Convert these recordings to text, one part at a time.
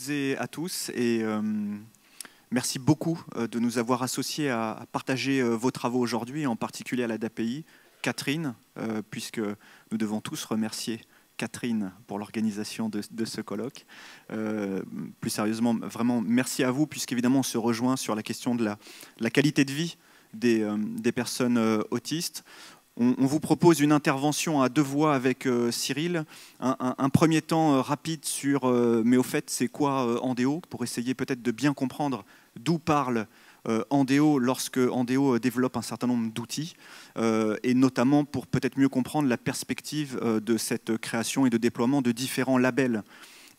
toutes et à tous et merci beaucoup de nous avoir associés à partager vos travaux aujourd'hui, en particulier à l'ADAPI, Catherine, puisque nous devons tous remercier Catherine pour l'organisation de ce colloque. Plus sérieusement, vraiment merci à vous, puisqu'évidemment on se rejoint sur la question de la qualité de vie des personnes autistes. On vous propose une intervention à deux voix avec Cyril. Un premier temps rapide sur mais au fait c'est quoi Andéo, pour essayer peut-être de bien comprendre d'où parle Andéo lorsque Andéo développe un certain nombre d'outils et notamment pour peut-être mieux comprendre la perspective de cette création et de déploiement de différents labels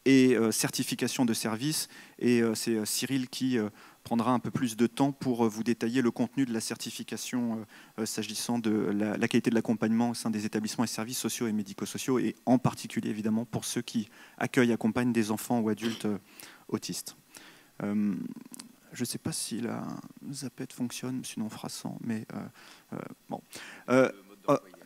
et certifications de services. Et c'est Cyril qui prendra un peu plus de temps pour vous détailler le contenu de la certification s'agissant de la qualité de l'accompagnement au sein des établissements et services sociaux et médico-sociaux, et en particulier évidemment pour ceux qui accueillent et accompagnent des enfants ou adultes autistes. Je ne sais pas si la zapette fonctionne, sinon on fera sans, mais bon.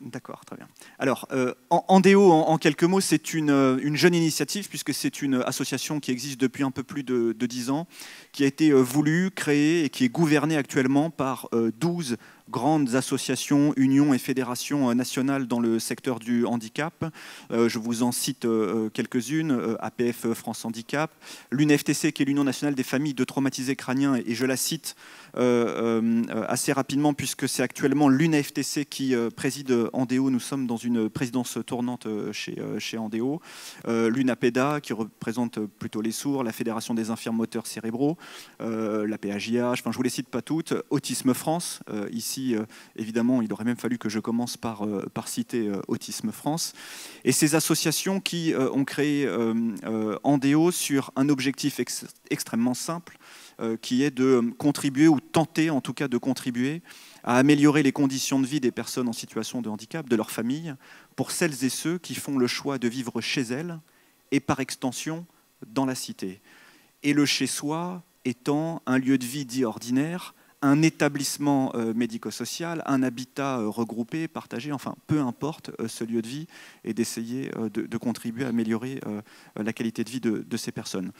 D'accord, très bien. Alors, Andéo, en quelques mots, c'est une jeune initiative, puisque c'est une association qui existe depuis un peu plus de 10 ans, qui a été voulue, créée et qui est gouvernée actuellement par 12 grandes associations, unions et fédérations nationales dans le secteur du handicap. Je vous en cite quelques-unes. APF France Handicap, l'UNFTC, qui est l'Union nationale des familles de traumatisés crâniens, et je la cite assez rapidement, puisque c'est actuellement l'UNFTC qui préside Andéo. Nous sommes dans une présidence tournante chez Andéo. L'UNAPEDA, qui représente plutôt les sourds, la Fédération des infirmes moteurs cérébraux, la PAJH, enfin je ne vous les cite pas toutes, Autisme France, ici évidemment il aurait même fallu que je commence par citer Autisme France, et ces associations qui ont créé Andéo sur un objectif extrêmement simple, qui est de contribuer, ou tenter en tout cas de contribuer à améliorer les conditions de vie des personnes en situation de handicap, de leurs familles, pour celles et ceux qui font le choix de vivre chez elles et par extension dans la cité. Et le chez-soi étant un lieu de vie dit ordinaire, un établissement médico-social, un habitat regroupé, partagé, enfin peu importe ce lieu de vie, et d'essayer de contribuer à améliorer la qualité de vie de ces personnes.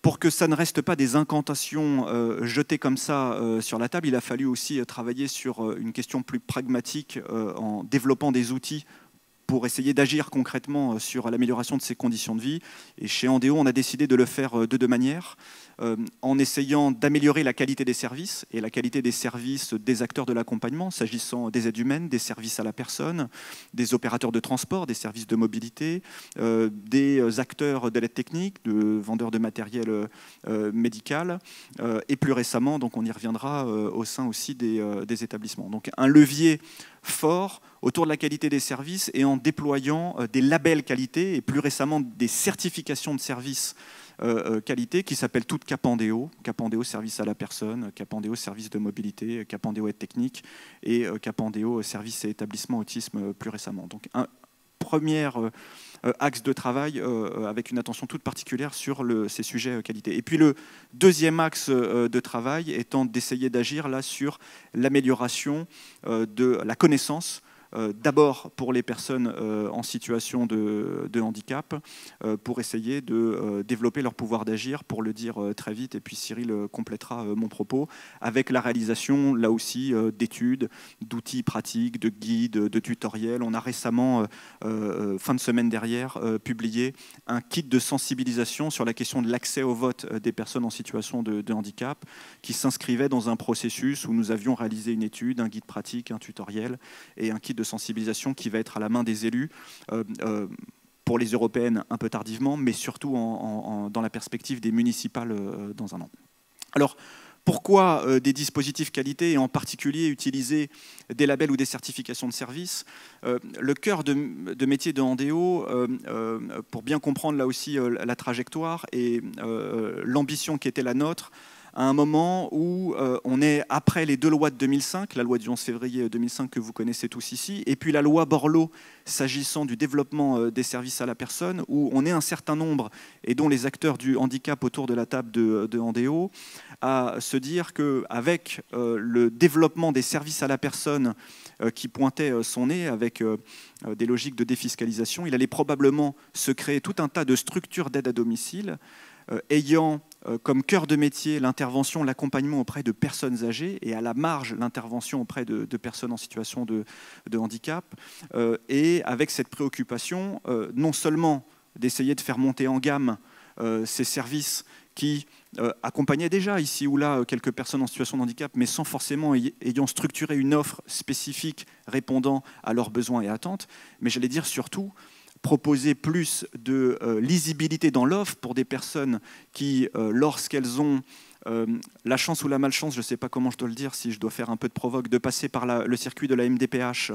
Pour que ça ne reste pas des incantations jetées comme ça sur la table, il a fallu aussi travailler sur une question plus pragmatique en développant des outils pour essayer d'agir concrètement sur l'amélioration de ces conditions de vie. Et chez Andéo, on a décidé de le faire de deux manières, en essayant d'améliorer la qualité des services et la qualité des services des acteurs de l'accompagnement, s'agissant des aides humaines, des services à la personne, des opérateurs de transport, des services de mobilité, des acteurs de l'aide technique, de vendeurs de matériel médical, et plus récemment, donc on y reviendra, au sein aussi des établissements. Donc un levier fort autour de la qualité des services et en déployant des labels qualité et plus récemment des certifications de services qualité qui s'appellent toutes Capandéo, Capandéo service à la personne, Capandéo service de mobilité, Capandéo aide technique et Capandéo service et établissement autisme plus récemment. Donc un premier axe de travail avec une attention toute particulière sur ces sujets qualité. Et puis le deuxième axe de travail étant d'essayer d'agir là sur l'amélioration de la connaissance, d'abord pour les personnes en situation de handicap, pour essayer de développer leur pouvoir d'agir, pour le dire très vite, et puis Cyril complétera mon propos, avec la réalisation, là aussi, d'études, d'outils pratiques, de guides, de tutoriels. On a récemment, fin de semaine dernière, publié un kit de sensibilisation sur la question de l'accès au vote des personnes en situation de handicap, qui s'inscrivait dans un processus où nous avions réalisé une étude, un guide pratique, un tutoriel et un kit de sensibilisation qui va être à la main des élus pour les européennes un peu tardivement, mais surtout dans la perspective des municipales dans un an. Alors, pourquoi des dispositifs qualité et en particulier utiliser des labels ou des certifications de services? Le cœur de métier de Andéo, pour bien comprendre là aussi la trajectoire et l'ambition qui était la nôtre, à un moment où on est après les deux lois de 2005, la loi du 11 février 2005 que vous connaissez tous ici, et puis la loi Borloo s'agissant du développement des services à la personne, où on est un certain nombre, et dont les acteurs du handicap autour de la table de Andéo, à se dire qu'avec le développement des services à la personne qui pointait son nez, avec des logiques de défiscalisation, il allait probablement se créer tout un tas de structures d'aide à domicile, ayant comme cœur de métier l'intervention, l'accompagnement auprès de personnes âgées et à la marge l'intervention auprès de personnes en situation de handicap, et avec cette préoccupation non seulement d'essayer de faire monter en gamme ces services qui accompagnaient déjà ici ou là quelques personnes en situation de handicap, mais sans forcément ayant structuré une offre spécifique répondant à leurs besoins et attentes, mais j'allais dire surtout proposer plus de lisibilité dans l'offre pour des personnes qui, lorsqu'elles ont la chance ou la malchance, je ne sais pas comment je dois le dire, si je dois faire un peu de provoque, de passer par le circuit de la MDPH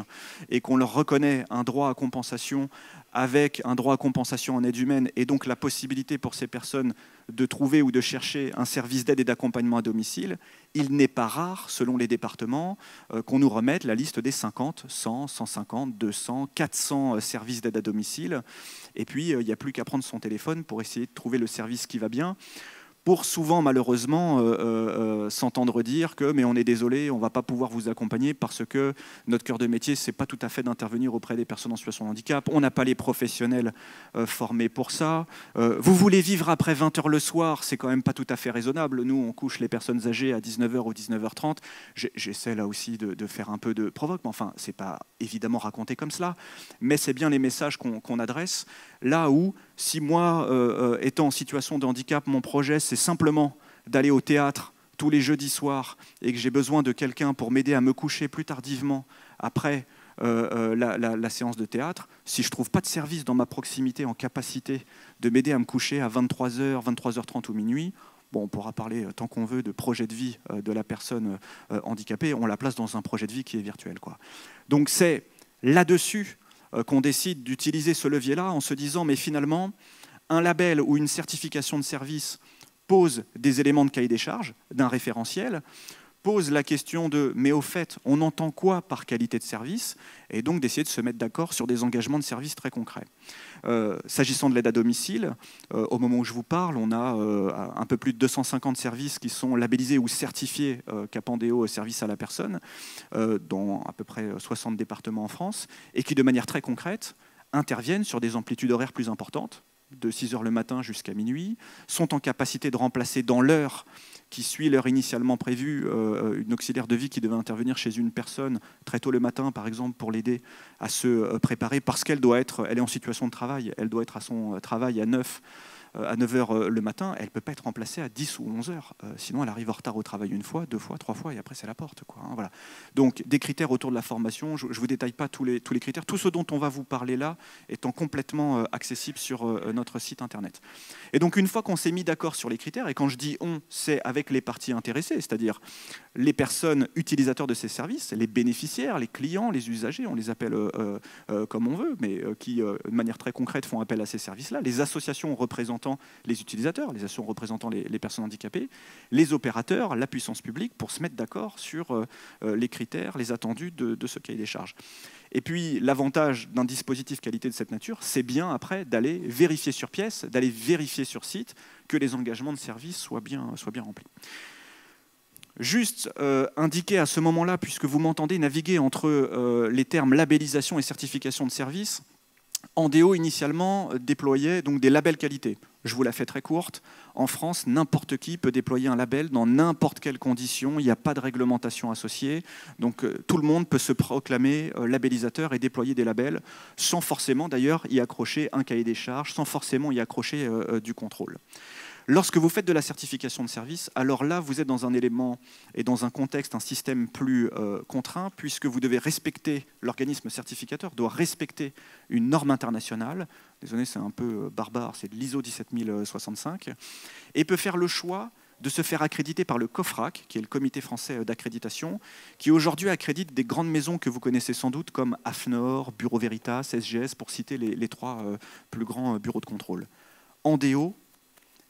et qu'on leur reconnaît un droit à compensation avec un droit à compensation en aide humaine et donc la possibilité pour ces personnes de trouver ou de chercher un service d'aide et d'accompagnement à domicile, il n'est pas rare, selon les départements, qu'on nous remette la liste des 50, 100, 150, 200, 400 services d'aide à domicile. Et puis, il n'y a plus qu'à prendre son téléphone pour essayer de trouver le service qui va bien, pour souvent, malheureusement, s'entendre dire que mais on est désolé, on ne va pas pouvoir vous accompagner parce que notre cœur de métier, ce n'est pas tout à fait d'intervenir auprès des personnes en situation de handicap, on n'a pas les professionnels formés pour ça. Vous voulez vivre après 20h le soir, c'est quand même pas tout à fait raisonnable. Nous, on couche les personnes âgées à 19h ou 19h30. J'essaie là aussi de faire un peu de provoque, mais enfin, ce n'est pas évidemment raconté comme cela, mais c'est bien les messages qu'on adresse. Là où, si moi, étant en situation de handicap, mon projet, c'est simplement d'aller au théâtre tous les jeudis soirs et que j'ai besoin de quelqu'un pour m'aider à me coucher plus tardivement après la séance de théâtre, si je ne trouve pas de service dans ma proximité en capacité de m'aider à me coucher à 23h, 23h30 ou minuit, bon, on pourra parler tant qu'on veut de projet de vie de la personne handicapée, on la place dans un projet de vie qui est virtuel, quoi. Donc c'est là-dessus qu'on décide d'utiliser ce levier-là en se disant, mais finalement, un label ou une certification de service pose des éléments de cahier des charges, d'un référentiel, pose la question de « mais au fait, on entend quoi par qualité de service ?» et donc d'essayer de se mettre d'accord sur des engagements de service très concrets. S'agissant de l'aide à domicile, au moment où je vous parle, on a un peu plus de 250 services qui sont labellisés ou certifiés Capandéo service à la personne, dans à peu près 60 départements en France, et qui de manière très concrète interviennent sur des amplitudes horaires plus importantes, de 6h le matin jusqu'à minuit, sont en capacité de remplacer dans l'heure qui suit l'heure initialement prévue une auxiliaire de vie qui devait intervenir chez une personne très tôt le matin, par exemple, pour l'aider à se préparer, parce qu'elle elle est en situation de travail, elle doit être à son travail à 9h le matin, elle ne peut pas être remplacée à 10 ou 11h. Sinon, elle arrive en retard au travail une fois, 2 fois, 3 fois, et après, c'est la porte, quoi, hein, voilà. Donc, des critères autour de la formation, je ne vous détaille pas tous les critères. Tout ce dont on va vous parler là étant complètement accessible sur notre site Internet. Et donc, une fois qu'on s'est mis d'accord sur les critères, et quand je dis « on », c'est avec les parties intéressées, c'est-à-dire les personnes utilisateurs de ces services, les bénéficiaires, les clients, les usagers, on les appelle comme on veut, mais qui, de manière très concrète, font appel à ces services-là, les associations représentant les utilisateurs, les associations représentant les personnes handicapées, les opérateurs, la puissance publique, pour se mettre d'accord sur les critères, les attendus de ce cahier des charges. Et puis, l'avantage d'un dispositif qualité de cette nature, c'est bien après d'aller vérifier sur pièce, d'aller vérifier sur site que les engagements de service soient bien remplis. Juste indiquer à ce moment-là, puisque vous m'entendez naviguer entre les termes labellisation et certification de service, Andéo, initialement, déployait donc des labels qualité. Je vous la fais très courte. En France, n'importe qui peut déployer un label dans n'importe quelle condition. Il n'y a pas de réglementation associée. Donc, tout le monde peut se proclamer labellisateur et déployer des labels sans forcément, d'ailleurs, y accrocher un cahier des charges, sans forcément y accrocher du contrôle. Lorsque vous faites de la certification de service, alors là, vous êtes dans un élément et dans un contexte, un système plus contraint, puisque vous devez respecter, l'organisme certificateur doit respecter une norme internationale, désolé, c'est un peu barbare, c'est de l'ISO 17065, et peut faire le choix de se faire accréditer par le COFRAC, qui est le comité français d'accréditation, qui aujourd'hui accrédite des grandes maisons que vous connaissez sans doute, comme AFNOR, Bureau Veritas, SGS, pour citer les 3 plus grands bureaux de contrôle. Andéo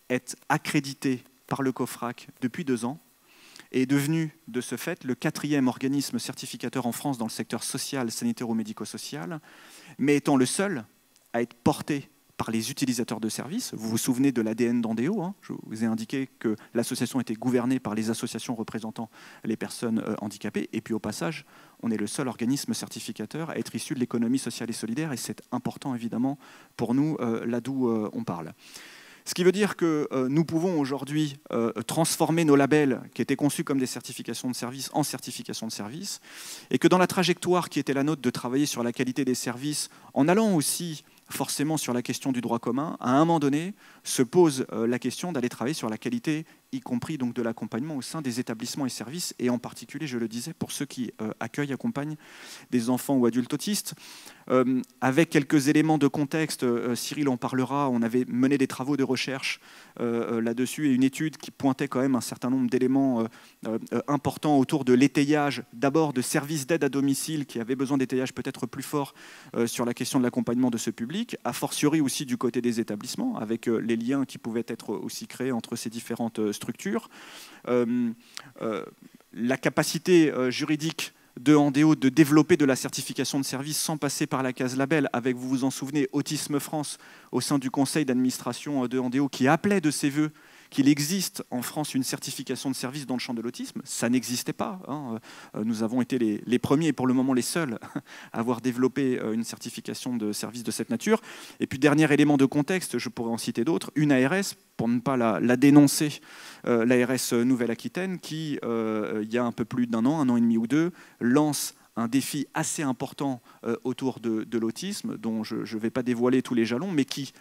est accrédité par le COFRAC depuis 2 ans et est devenu, de ce fait, le 4e organisme certificateur en France dans le secteur social, sanitaire ou médico-social, mais étant le seul à être porté par les utilisateurs de services. Vous vous souvenez de l'ADN d'Andéo, hein, je vous ai indiqué que l'association était gouvernée par les associations représentant les personnes handicapées, et puis au passage, on est le seul organisme certificateur à être issu de l'économie sociale et solidaire, et c'est important évidemment pour nous, là d'où on parle. Ce qui veut dire que nous pouvons aujourd'hui transformer nos labels qui étaient conçus comme des certifications de service en certifications de service, et que dans la trajectoire qui était la nôtre de travailler sur la qualité des services, en allant aussi forcément sur la question du droit commun, à un moment donné se pose la question d'aller travailler sur la qualité, y compris donc de l'accompagnement au sein des établissements et services, et en particulier, je le disais, pour ceux qui accueillent, accompagnent des enfants ou adultes autistes. Avec quelques éléments de contexte, Cyril en parlera, on avait mené des travaux de recherche là-dessus, et une étude qui pointait quand même un certain nombre d'éléments importants autour de l'étayage, d'abord de services d'aide à domicile qui avaient besoin d'étayage peut-être plus fort sur la question de l'accompagnement de ce public, a fortiori aussi du côté des établissements, avec les liens qui pouvaient être aussi créés entre ces différentes structures. La capacité juridique de Andéo de développer de la certification de service sans passer par la case label, avec, vous vous en souvenez, Autisme France, au sein du conseil d'administration de Andéo, qui appelait de ses voeux qu'il existe en France une certification de service dans le champ de l'autisme. Ça n'existait pas. Hein. Nous avons été les premiers et pour le moment les seuls à avoir développé une certification de service de cette nature. Et puis, dernier élément de contexte, je pourrais en citer d'autres, une ARS, pour ne pas la dénoncer, l'ARS Nouvelle-Aquitaine, qui, il y a un peu plus d'un an et demi ou deux, lance un défi assez important autour de l'autisme, dont je ne vais pas dévoiler tous les jalons, mais qui,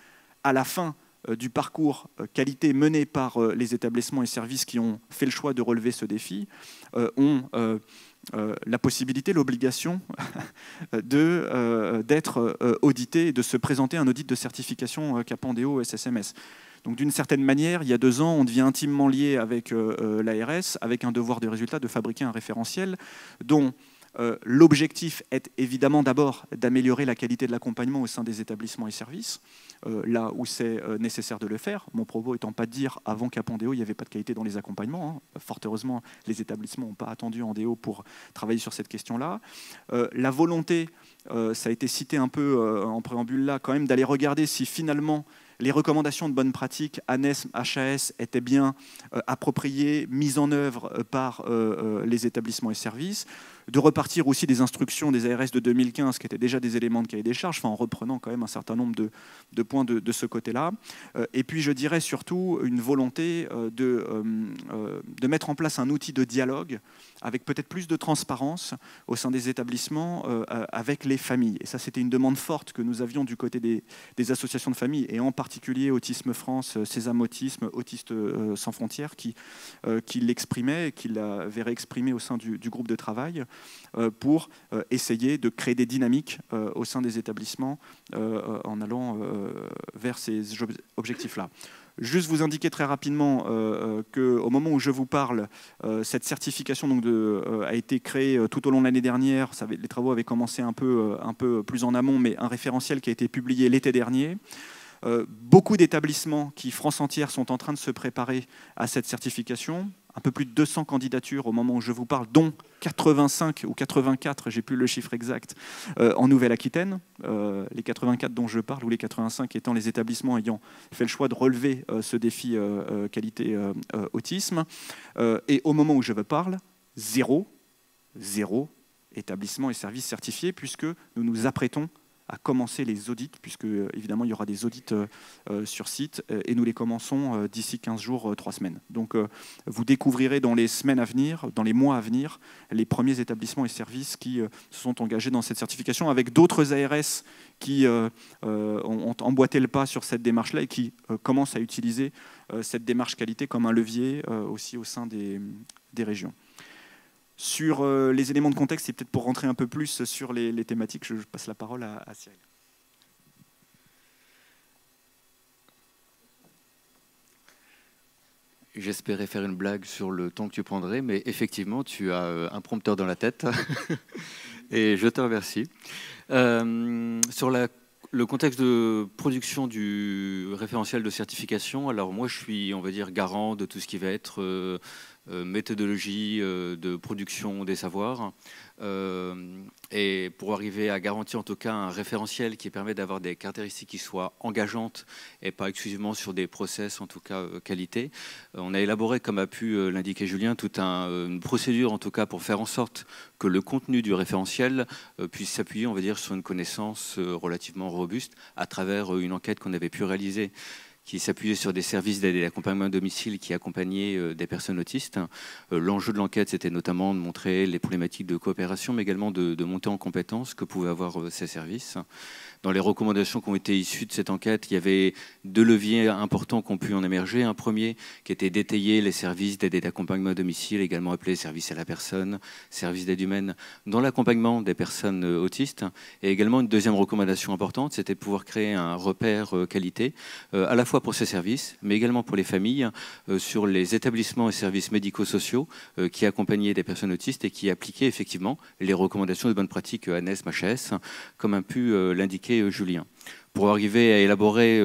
à la fin du parcours qualité mené par les établissements et services qui ont fait le choix de relever ce défi, ont la possibilité, l'obligation d'être audités et de se présenter un audit de certification CAP Andéo SSMS. Donc d'une certaine manière, il y a 2 ans, on devient intimement lié avec l'ARS, avec un devoir de résultat de fabriquer un référentiel dont l'objectif est évidemment d'abord d'améliorer la qualité de l'accompagnement au sein des établissements et services, là où c'est nécessaire de le faire. Mon propos étant pas de dire avant qu'à Andéo, il n'y avait pas de qualité dans les accompagnements. Hein. Fort heureusement, les établissements n'ont pas attendu Andéo pour travailler sur cette question-là. La volonté, ça a été cité un peu en préambule là, quand même d'aller regarder si finalement les recommandations de bonne pratique ANESM, HAS étaient bien appropriées, mises en œuvre par les établissements et services, de repartir aussi des instructions des ARS de 2015 qui étaient déjà des éléments de cahier des charges, enfin, en reprenant quand même un certain nombre de points de ce côté-là. Et puis je dirais surtout une volonté de mettre en place un outil de dialogue avec peut-être plus de transparence au sein des établissements avec les familles. Et ça, c'était une demande forte que nous avions du côté des associations de familles, et en particulier Autisme France, Sésame Autisme, Autistes sans frontières, qui l'exprimaient et qui l'avaient réexprimé au sein du groupe de travail pour essayer de créer des dynamiques au sein des établissements en allant vers ces objectifs-là. Juste vous indiquer très rapidement qu'au moment où je vous parle, cette certification donc a été créée tout au long de l'année dernière. Les travaux avaient commencé un peu plus en amont, mais un référentiel qui a été publié l'été dernier. Beaucoup d'établissements qui, France entière, sont en train de se préparer à cette certification. Un peu plus de 200 candidatures au moment où je vous parle, dont 85 ou 84, j'ai plus le chiffre exact, en Nouvelle-Aquitaine. Les 84 dont je parle, ou les 85 étant les établissements ayant fait le choix de relever ce défi qualité autisme. Et au moment où je vous parle, zéro établissement et service certifié, puisque nous nous apprêtons à commencer les audits, puisque évidemment il y aura des audits sur site, et nous les commençons d'ici 15 jours, 3 semaines. Donc vous découvrirez dans les semaines à venir, dans les mois à venir, les premiers établissements et services qui se sont engagés dans cette certification, avec d'autres ARS qui ont emboîté le pas sur cette démarche-là et qui commencent à utiliser cette démarche qualité comme un levier aussi au sein des régions. Sur les éléments de contexte, et peut-être pour rentrer un peu plus sur les thématiques, je passe la parole à Cyril. J'espérais faire une blague sur le temps que tu prendrais, mais effectivement, tu as un prompteur dans la tête. Et je te remercie. Sur le contexte de production du référentiel de certification, alors moi, je suis, on va dire, garant de tout ce qui va être méthodologie de production des savoirs, et pour arriver à garantir en tout cas un référentiel qui permet d'avoir des caractéristiques qui soient engageantes et pas exclusivement sur des process en tout cas qualité. On a élaboré, comme a pu l'indiquer Julien, toute une procédure en tout cas pour faire en sorte que le contenu du référentiel puisse s'appuyer, on va dire, sur une connaissance relativement robuste à travers une enquête qu'on avait pu réaliser, qui s'appuyait sur des services d'aide et d'accompagnement à domicile qui accompagnaient des personnes autistes. L'enjeu de l'enquête, c'était notamment de montrer les problématiques de coopération, mais également de monter en compétences que pouvaient avoir ces services. Dans les recommandations qui ont été issues de cette enquête, il y avait 2 leviers importants qui ont pu en émerger. Un premier qui était d'étayer les services d'aide et d'accompagnement à domicile, également appelés services à la personne, services d'aide humaine, dans l'accompagnement des personnes autistes. Et également une deuxième recommandation importante, c'était de pouvoir créer un repère qualité, à la fois pour ces services, mais également pour les familles, sur les établissements et services médico-sociaux qui accompagnaient des personnes autistes et qui appliquaient effectivement les recommandations de bonne pratique ANES-MHS, comme a pu l'indiquer Julien. Pour arriver à élaborer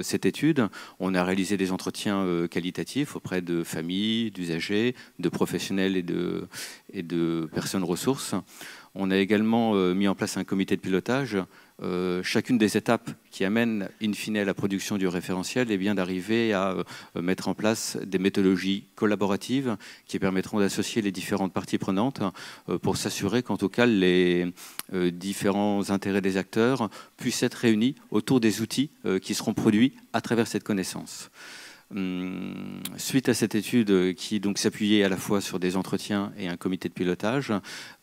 cette étude, on a réalisé des entretiens qualitatifs auprès de familles, d'usagers, de professionnels et de personnes ressources. On a également mis en place un comité de pilotage. Chacune des étapes qui amènent in fine à la production du référentiel est bien d'arriver à mettre en place des méthodologies collaboratives qui permettront d'associer les différentes parties prenantes pour s'assurer qu'en tout cas les différents intérêts des acteurs puissent être réunis autour des outils qui seront produits à travers cette connaissance. Suite à cette étude qui donc s'appuyait à la fois sur des entretiens et un comité de pilotage,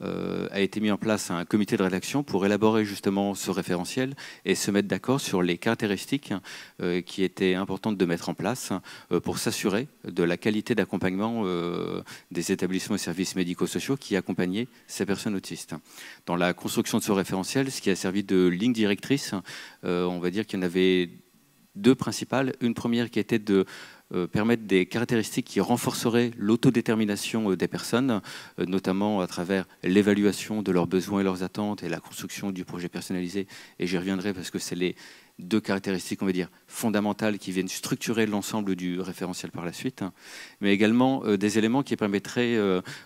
a été mis en place un comité de rédaction pour élaborer justement ce référentiel et se mettre d'accord sur les caractéristiques qui étaient importantes de mettre en place pour s'assurer de la qualité d'accompagnement des établissements et services médico-sociaux qui accompagnaient ces personnes autistes. Dans la construction de ce référentiel, ce qui a servi de ligne directrice, on va dire qu'il y en avait 2 principales. Une première qui était de permettre des caractéristiques qui renforceraient l'autodétermination des personnes, notamment à travers l'évaluation de leurs besoins et leurs attentes et la construction du projet personnalisé. Et j'y reviendrai parce que c'est les 2 caractéristiques, on va dire, fondamentales qui viennent structurer l'ensemble du référentiel par la suite, mais également des éléments qui permettraient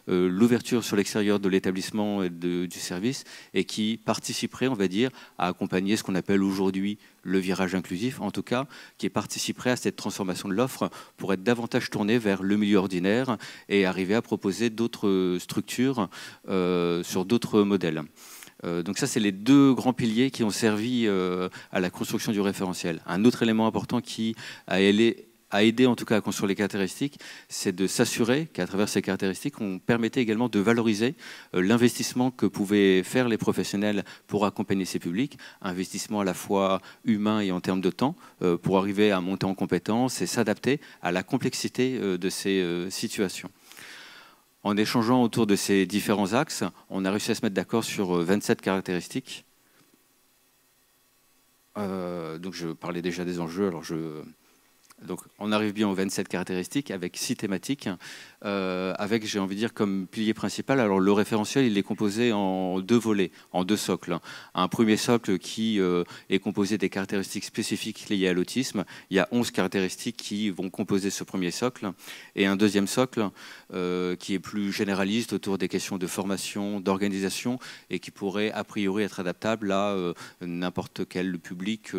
l'ouverture sur l'extérieur de l'établissement et du service et qui participeraient, on va dire, à accompagner ce qu'on appelle aujourd'hui le virage inclusif, en tout cas, qui participerait à cette transformation de l'offre pour être davantage tournée vers le milieu ordinaire et arriver à proposer d'autres structures sur d'autres modèles. Donc ça, c'est les 2 grands piliers qui ont servi à la construction du référentiel. Un autre élément important qui a aidé en tout cas à construire les caractéristiques, c'est de s'assurer qu'à travers ces caractéristiques, on permettait également de valoriser l'investissement que pouvaient faire les professionnels pour accompagner ces publics, investissement à la fois humain et en termes de temps, pour arriver à monter en compétences et s'adapter à la complexité de ces situations. En échangeant autour de ces différents axes, on a réussi à se mettre d'accord sur 27 caractéristiques. Donc je parlais déjà des enjeux, donc on arrive bien aux 27 caractéristiques avec 6 thématiques, avec, j'ai envie de dire, comme pilier principal. Alors le référentiel, il est composé en 2 volets, en 2 socles. Un premier socle qui est composé des caractéristiques spécifiques liées à l'autisme. Il y a 11 caractéristiques qui vont composer ce premier socle. Et un deuxième socle qui est plus généraliste autour des questions de formation, d'organisation et qui pourrait a priori être adaptable à n'importe quel public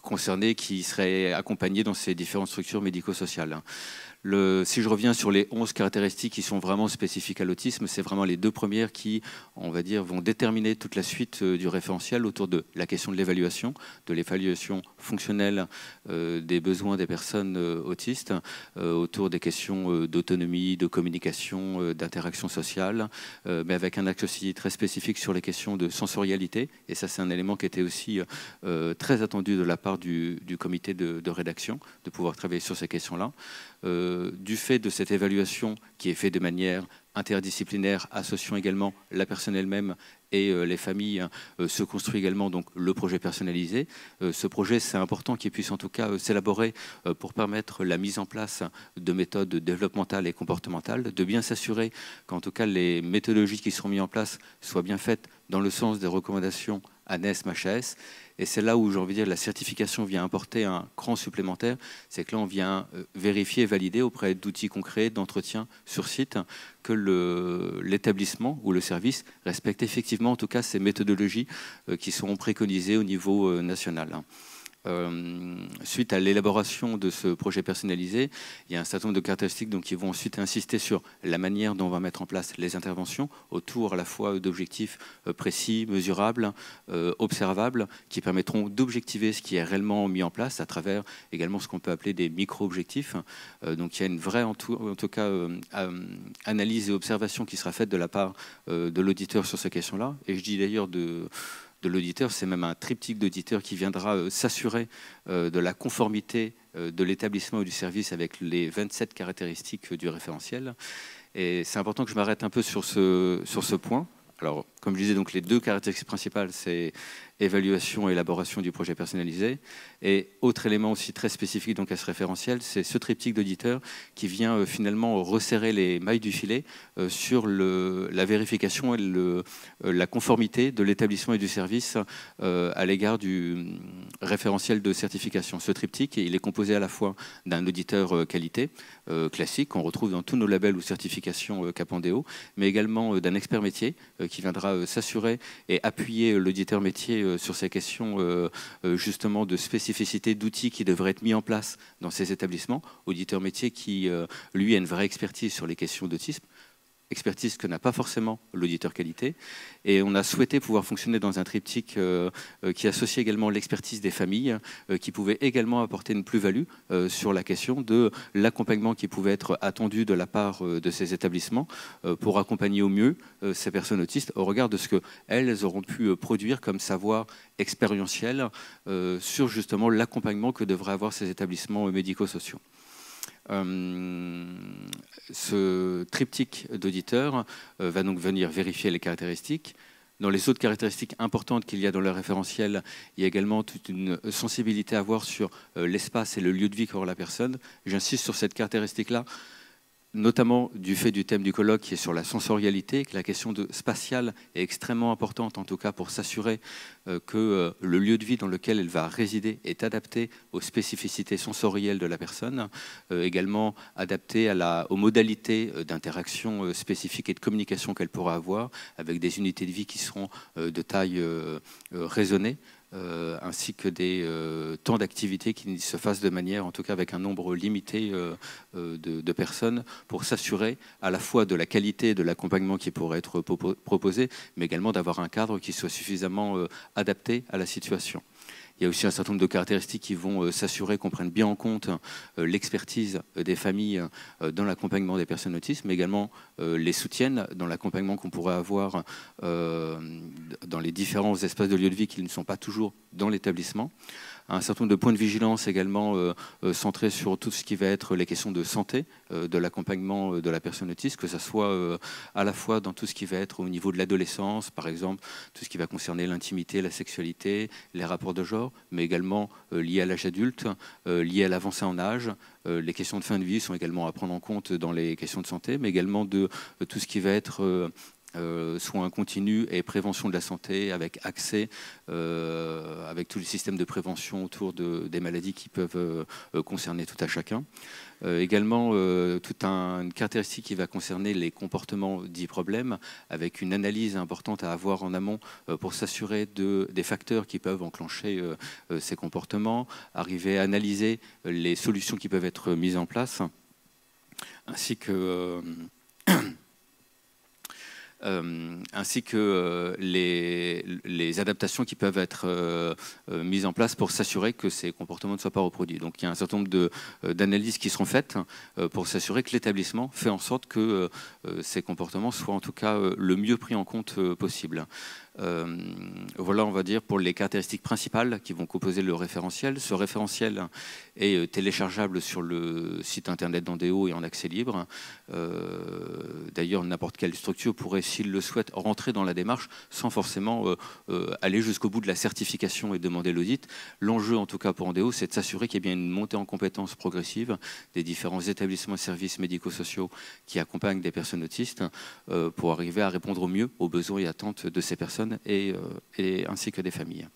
concerné qui serait accompagné dans ces différentes structures médico-sociales. Si je reviens sur les 11 caractéristiques qui sont vraiment spécifiques à l'autisme, c'est vraiment les 2 premières qui, on va dire, vont déterminer toute la suite du référentiel autour de la question de l'évaluation fonctionnelle des besoins des personnes autistes, autour des questions d'autonomie, de communication, d'interaction sociale, mais avec un axe aussi très spécifique sur les questions de sensorialité. Et ça, c'est un élément qui était aussi très attendu de la part du comité de rédaction, de pouvoir travailler sur ces questions-là. Du fait de cette évaluation qui est faite de manière interdisciplinaire, associant également la personne elle-même et les familles, se construit également donc le projet personnalisé. Ce projet, c'est important qu'il puisse en tout cas s'élaborer pour permettre la mise en place de méthodes développementales et comportementales, de bien s'assurer qu'en tout cas les méthodologies qui seront mises en place soient bien faites dans le sens des recommandations ANES-MHS. Et c'est là où, j'ai envie de dire, la certification vient apporter un cran supplémentaire. C'est que là, on vient vérifier et valider auprès d'outils concrets d'entretien sur site que l'établissement ou le service respecte effectivement, en tout cas, ces méthodologies qui seront préconisées au niveau national. suite à l'élaboration de ce projet personnalisé, il y a un certain nombre de caractéristiques donc, qui vont ensuite insister sur la manière dont on va mettre en place les interventions autour à la fois d'objectifs précis, mesurables, observables, qui permettront d'objectiver ce qui est réellement mis en place à travers également ce qu'on peut appeler des micro-objectifs. Donc il y a une vraie, en tout cas, analyse et observation qui sera faite de la part de l'auditeur sur ces questions-là. Et je dis d'ailleurs de l'auditeur, c'est même un triptyque d'auditeurs qui viendra s'assurer de la conformité de l'établissement ou du service avec les 27 caractéristiques du référentiel. Et c'est important que je m'arrête un peu sur ce point. Alors, comme je disais, donc, les deux caractéristiques principales, c'est évaluation et élaboration du projet personnalisé. Et autre élément aussi très spécifique donc, à ce référentiel, c'est ce triptyque d'auditeurs qui vient finalement resserrer les mailles du filet sur la vérification et la conformité de l'établissement et du service à l'égard du référentiel de certification. Ce triptyque, il est composé à la fois d'un auditeur qualité classique qu'on retrouve dans tous nos labels ou certifications Capandéo, mais également d'un expert métier qui viendra s'assurer et appuyer l'auditeur métier sur ces questions justement de spécificité d'outils qui devraient être mis en place dans ces établissements. Auditeur métier qui, lui, a une vraie expertise sur les questions d'autisme, expertise que n'a pas forcément l'auditeur qualité. Et on a souhaité pouvoir fonctionner dans un triptyque qui associe également l'expertise des familles, qui pouvait également apporter une plus-value sur la question de l'accompagnement qui pouvait être attendu de la part de ces établissements pour accompagner au mieux ces personnes autistes au regard de ce qu'elles auront pu produire comme savoir expérientiel sur justement l'accompagnement que devraient avoir ces établissements médico-sociaux. Ce triptyque d'auditeurs va donc venir vérifier les caractéristiques. Dans les autres caractéristiques importantes qu'il y a dans le référentiel, il y a également toute une sensibilité à avoir sur l'espace et le lieu de vie qu'aura la personne. J'insiste sur cette caractéristique-là, notamment du fait du thème du colloque qui est sur la sensorialité, que la question spatiale est extrêmement importante, en tout cas pour s'assurer que le lieu de vie dans lequel elle va résider est adapté aux spécificités sensorielles de la personne, également adapté aux modalités d'interaction spécifiques et de communication qu'elle pourra avoir, avec des unités de vie qui seront de taille raisonnée, ainsi que des temps d'activité qui se fassent de manière, en tout cas avec un nombre limité de personnes, pour s'assurer à la fois de la qualité de l'accompagnement qui pourrait être proposé, mais également d'avoir un cadre qui soit suffisamment adapté à la situation. Il y a aussi un certain nombre de caractéristiques qui vont s'assurer qu'on prenne bien en compte l'expertise des familles dans l'accompagnement des personnes autistes, mais également les soutiennent dans l'accompagnement qu'on pourrait avoir dans les différents espaces de lieu de vie qui ne sont pas toujours dans l'établissement. Un certain nombre de points de vigilance également centrés sur tout ce qui va être les questions de santé, de l'accompagnement de la personne autiste, que ce soit à la fois dans tout ce qui va être au niveau de l'adolescence, par exemple, tout ce qui va concerner l'intimité, la sexualité, les rapports de genre, mais également liés à l'âge adulte, liés à l'avancée en âge. Les questions de fin de vie sont également à prendre en compte dans les questions de santé, mais également de tout ce qui va être soins continus et prévention de la santé, avec accès, avec tous les systèmes de prévention autour des maladies qui peuvent concerner tout à chacun. Également, toute une caractéristique qui va concerner les comportements dits problèmes, avec une analyse importante à avoir en amont pour s'assurer des facteurs qui peuvent enclencher ces comportements, arriver à analyser les solutions qui peuvent être mises en place, ainsi que les adaptations qui peuvent être mises en place pour s'assurer que ces comportements ne soient pas reproduits. Donc il y a un certain nombre d'analyses qui seront faites pour s'assurer que l'établissement fait en sorte que ces comportements soient en tout cas le mieux pris en compte possible. Voilà, on va dire, pour les caractéristiques principales qui vont composer le référentiel. Ce référentiel est téléchargeable sur le site internet d'Andéo et en accès libre. D'ailleurs, n'importe quelle structure pourrait, s'il le souhaite, rentrer dans la démarche sans forcément aller jusqu'au bout de la certification et demander l'audit. L'enjeu, en tout cas pour Andéo, c'est de s'assurer qu'il y a bien une montée en compétences progressive des différents établissements et services médico-sociaux qui accompagnent des personnes autistes pour arriver à répondre au mieux aux besoins et attentes de ces personnes et ainsi que des familles.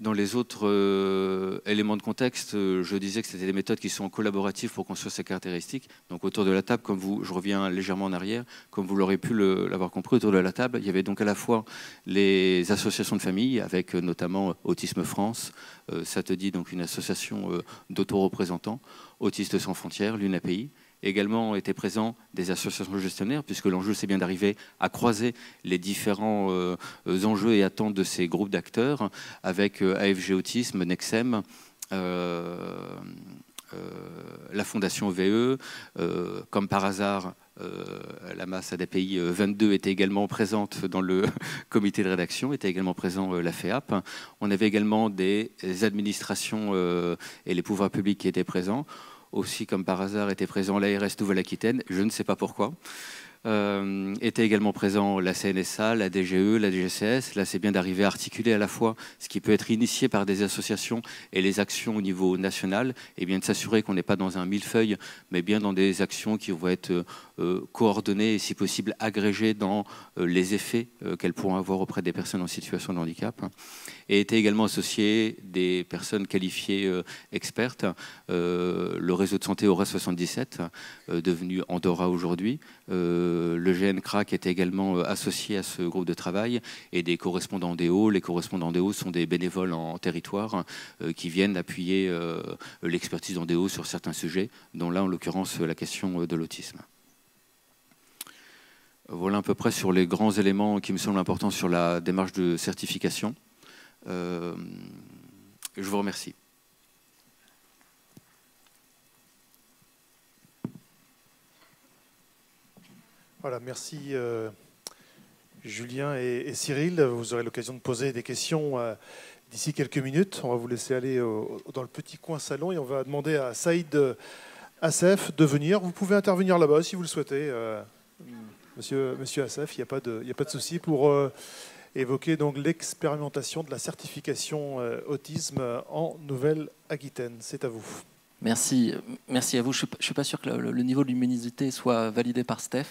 Dans les autres éléments de contexte, je disais que c'était des méthodes qui sont collaboratives pour construire ces caractéristiques. Donc autour de la table, comme vous, je reviens légèrement en arrière, comme vous l'aurez pu l'avoir compris, autour de la table, il y avait donc à la fois les associations de familles, avec notamment Autisme France, SATEDI, donc une association d'autoreprésentants, Autistes sans frontières, l'UNAPI. Également étaient présents des associations gestionnaires, puisque l'enjeu c'est bien d'arriver à croiser les différents enjeux et attentes de ces groupes d'acteurs, avec AFG Autisme, Nexem, la Fondation VE, comme par hasard, la masse ADPI 22 était également présente dans le comité de rédaction, était également présent la FEAP. On avait également des administrations et les pouvoirs publics qui étaient présents. Aussi, comme par hasard, était présent l'ARS Nouvelle-Aquitaine, je ne sais pas pourquoi. Était également présent la CNSA, la DGE, la DGCS. Là, c'est bien d'arriver à articuler à la fois ce qui peut être initié par des associations et les actions au niveau national, et bien de s'assurer qu'on n'est pas dans un millefeuille, mais bien dans des actions qui vont être coordonnées et, si possible, agrégées dans les effets qu'elles pourront avoir auprès des personnes en situation de handicap. Et étaient également associées des personnes qualifiées expertes, le réseau de santé Aura 77, devenu Andorra aujourd'hui, le GNCRAC était également associé à ce groupe de travail, et des correspondants DO. Les correspondants DO sont des bénévoles en territoire qui viennent appuyer l'expertise en DO sur certains sujets, dont là en l'occurrence la question de l'autisme. Voilà à peu près sur les grands éléments qui me semblent importants sur la démarche de certification. Je vous remercie. Voilà, merci Julien et Cyril. Vous aurez l'occasion de poser des questions d'ici quelques minutes. On va vous laisser aller dans le petit coin salon et on va demander à Saïd Assef de venir. Vous pouvez intervenir là-bas si vous le souhaitez, monsieur Assef, il n'y a pas de souci pour évoquer donc l'expérimentation de la certification autisme en Nouvelle-Aquitaine. C'est à vous. Merci à vous. Je ne suis pas sûr que le niveau de luminosité soit validé par Steph,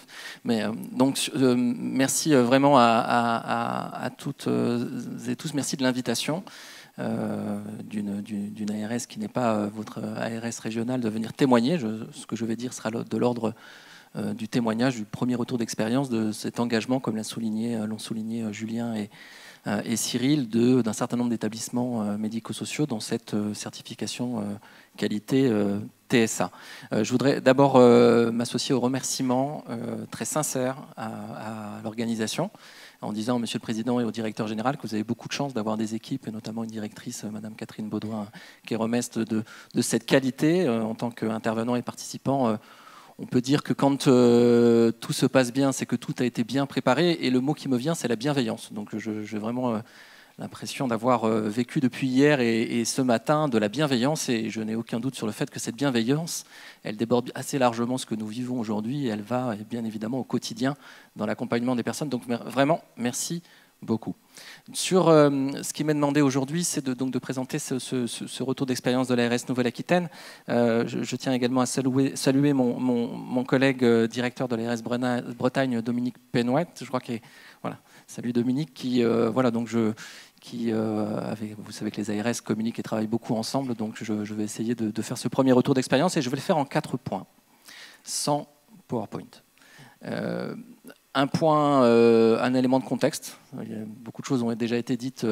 mais donc merci vraiment à toutes et tous. Merci de l'invitation d'une ARS qui n'est pas votre ARS régionale de venir témoigner. Ce que je vais dire sera de l'ordre du témoignage, du premier retour d'expérience de cet engagement, comme l'ont souligné Julien et Cyril, d'un certain nombre d'établissements médico-sociaux dans cette certification qualité TSA. Je voudrais d'abord m'associer aux remerciements très sincères à l'organisation, en disant, Monsieur le Président et au Directeur Général, que vous avez beaucoup de chance d'avoir des équipes, et notamment une directrice, Madame Catherine Baudouin, qui est remettre de cette qualité. En tant qu'intervenant et participant, on peut dire que quand tout se passe bien, c'est que tout a été bien préparé, et le mot qui me vient, c'est la bienveillance. Donc j'ai vraiment l'impression d'avoir vécu depuis hier et ce matin de la bienveillance, et je n'ai aucun doute sur le fait que cette bienveillance, elle déborde assez largement ce que nous vivons aujourd'hui, et elle va bien évidemment au quotidien dans l'accompagnement des personnes. Donc vraiment, merci beaucoup. Sur ce qui m'est demandé aujourd'hui, c'est de présenter ce retour d'expérience de l'ARS Nouvelle-Aquitaine. Je tiens également à saluer mon collègue directeur de l'ARS Bretagne, Dominique Penouette. Je crois qu'il voilà. Salut Dominique, vous savez que les ARS communiquent et travaillent beaucoup ensemble, donc je vais essayer de faire ce premier retour d'expérience, et je vais le faire en 4 points, sans PowerPoint. Un point, un élément de contexte. Beaucoup de choses ont déjà été dites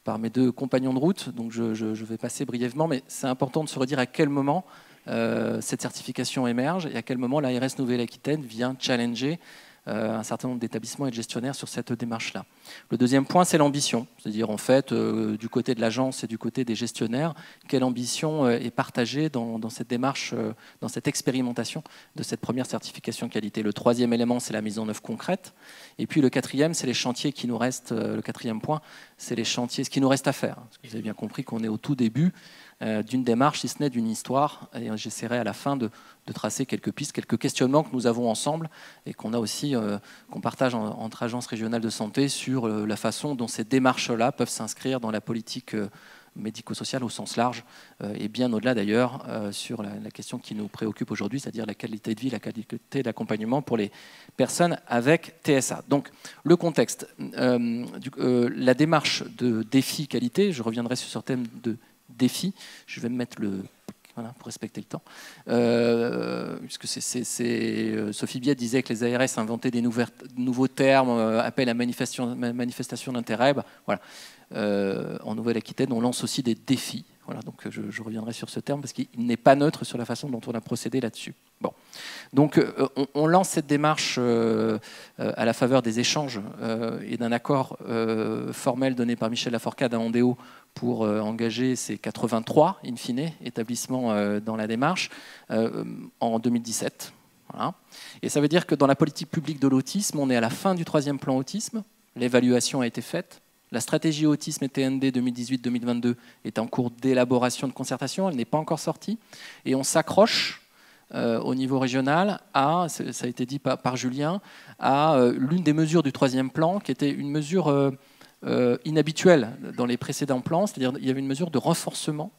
par mes 2 compagnons de route, donc je vais passer brièvement, mais c'est important de se redire à quel moment cette certification émerge et à quel moment l'ARS Nouvelle-Aquitaine vient challenger un certain nombre d'établissements et de gestionnaires sur cette démarche-là. Le deuxième point, c'est l'ambition. C'est-à-dire, en fait, du côté de l'agence et du côté des gestionnaires, quelle ambition est partagée dans cette démarche, dans cette expérimentation de cette première certification qualité. Le troisième élément, c'est la mise en œuvre concrète. Et puis le quatrième, c'est les chantiers qui nous restent. Le quatrième point, c'est les chantiers, ce qui nous reste à faire. Parce que vous avez bien compris qu'on est au tout début d'une démarche, si ce n'est d'une histoire. Et j'essaierai à la fin de tracer quelques pistes, quelques questionnements que nous avons ensemble et qu'on a aussi, qu'on partage entre agences régionales de santé sur la façon dont ces démarches-là peuvent s'inscrire dans la politique médico-social au sens large, et bien au-delà d'ailleurs sur la question qui nous préoccupe aujourd'hui, c'est-à-dire la qualité de vie, la qualité d'accompagnement pour les personnes avec TSA. Donc le contexte, la démarche de défi qualité, je reviendrai sur ce thème de défi, je vais me mettre voilà, pour respecter le temps. Puisque Sophie Biet disait que les ARS inventaient des nouveaux termes, appel à manifestation d'intérêt. Voilà. En Nouvelle-Aquitaine, on lance aussi des défis. Voilà, donc je reviendrai sur ce terme parce qu'il n'est pas neutre sur la façon dont on a procédé là-dessus. Bon. Donc on lance cette démarche à la faveur des échanges et d'un accord formel donné par Michel Laforcade à Andéo pour engager ces 83, in fine, établissements dans la démarche en 2017. Voilà. Et ça veut dire que dans la politique publique de l'autisme, on est à la fin du 3e plan autisme, l'évaluation a été faite, la stratégie autisme et TND 2018-2022 est en cours d'élaboration, de concertation, elle n'est pas encore sortie, et on s'accroche au niveau régional à, ça a été dit par Julien, à l'une des mesures du 3e plan, qui était une mesure inhabituelle dans les précédents plans, c'est-à-dire qu'il y avait une mesure de renforcement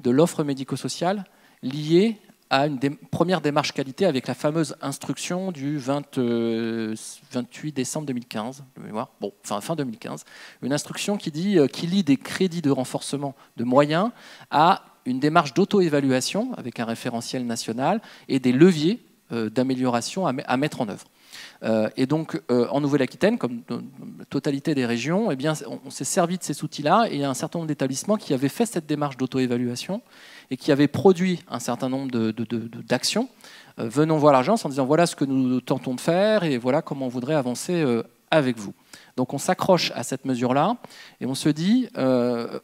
de l'offre médico-sociale liée à une première démarche qualité avec la fameuse instruction du 28 décembre 2015, bon, fin 2015, une instruction qui lie des crédits de renforcement de moyens à une démarche d'auto-évaluation avec un référentiel national et des leviers d'amélioration à mettre en œuvre. Et donc, en Nouvelle-Aquitaine, comme dans la totalité des régions, eh bien, on s'est servi de ces outils-là et il y a un certain nombre d'établissements qui avaient fait cette démarche d'auto-évaluation et qui avaient produit un certain nombre d'actions venant voir l'agence en disant voilà ce que nous tentons de faire et voilà comment on voudrait avancer avec vous. Donc on s'accroche à cette mesure-là et on se dit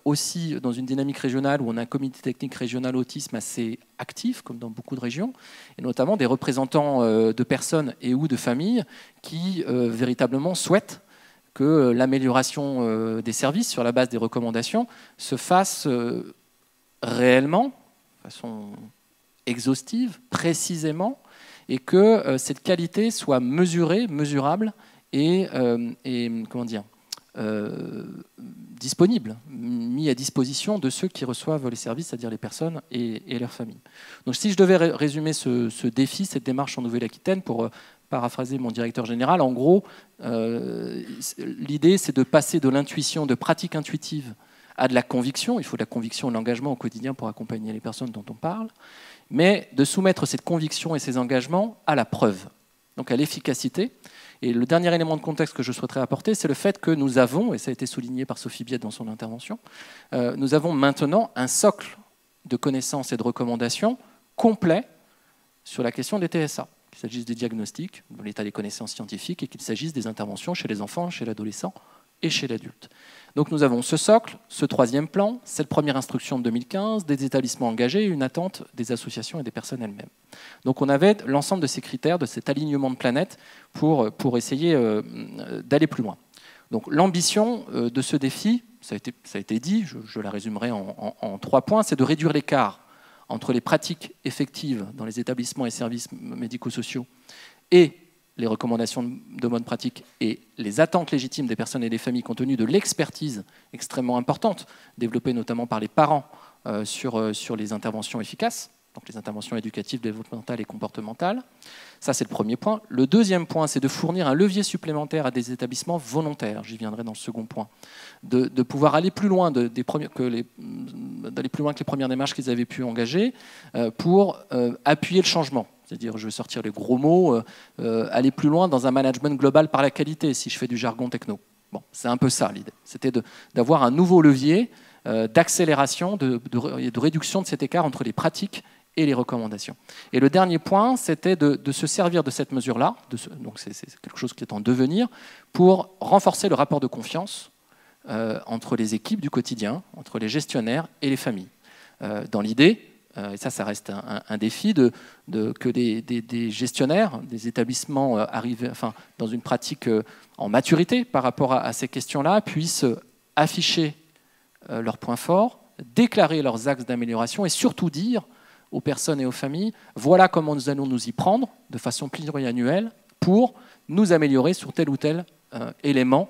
aussi dans une dynamique régionale où on a un comité technique régional autisme assez actif, comme dans beaucoup de régions, et notamment des représentants de personnes et ou de familles qui véritablement souhaitent que l'amélioration des services sur la base des recommandations se fasse réellement, de façon exhaustive, précisément, et que cette qualité soit mesurée, mesurable, et comment dire, disponible, mis à disposition de ceux qui reçoivent les services, c'est-à-dire les personnes et leurs familles. Donc si je devais résumer ce défi, cette démarche en Nouvelle-Aquitaine, pour paraphraser mon directeur général, en gros, l'idée c'est de passer de l'intuition, de pratique intuitive, à de la conviction. Il faut de la conviction et de l'engagement au quotidien pour accompagner les personnes dont on parle, mais de soumettre cette conviction et ces engagements à la preuve, donc à l'efficacité. Et le dernier élément de contexte que je souhaiterais apporter, c'est le fait que nous avons, et ça a été souligné par Sophie Biet dans son intervention, nous avons maintenant un socle de connaissances et de recommandations complet sur la question des TSA, qu'il s'agisse des diagnostics, de l'état des connaissances scientifiques, et qu'il s'agisse des interventions chez les enfants, chez l'adolescent et chez l'adulte. Donc nous avons ce socle, ce 3e plan, cette première instruction de 2015, des établissements engagés et une attente des associations et des personnes elles-mêmes. Donc on avait l'ensemble de ces critères, de cet alignement de planète pour essayer d'aller plus loin. Donc l'ambition de ce défi, ça a été dit, je la résumerai en 3 points, c'est de réduire l'écart entre les pratiques effectives dans les établissements et services médico-sociaux et les recommandations de bonne pratique et les attentes légitimes des personnes et des familles compte tenu de l'expertise extrêmement importante développée notamment par les parents sur les interventions efficaces, donc les interventions éducatives, développementales et comportementales. Ça, c'est le premier point. Le deuxième point, c'est de fournir un levier supplémentaire à des établissements volontaires. J'y viendrai dans le second point. De pouvoir aller plus loin, d'aller plus loin que les premières démarches qu'ils avaient pu engager pour appuyer le changement. C'est-à-dire, je vais sortir les gros mots, aller plus loin dans un management global par la qualité, si je fais du jargon techno. Bon, c'est un peu ça l'idée. C'était d'avoir un nouveau levier d'accélération, de réduction de cet écart entre les pratiques et les recommandations. Et le dernier point, c'était de se servir de cette mesure-là, donc c'est quelque chose qui est en devenir, pour renforcer le rapport de confiance entre les équipes du quotidien, entre les gestionnaires et les familles. Dans l'idée, et ça reste un défi, que des gestionnaires, des établissements arrivés, dans une pratique en maturité par rapport à ces questions-là, puissent afficher leurs points forts, déclarer leurs axes d'amélioration et surtout dire aux personnes et aux familles, voilà comment nous allons nous y prendre de façon pluriannuelle pour nous améliorer sur tel ou tel élément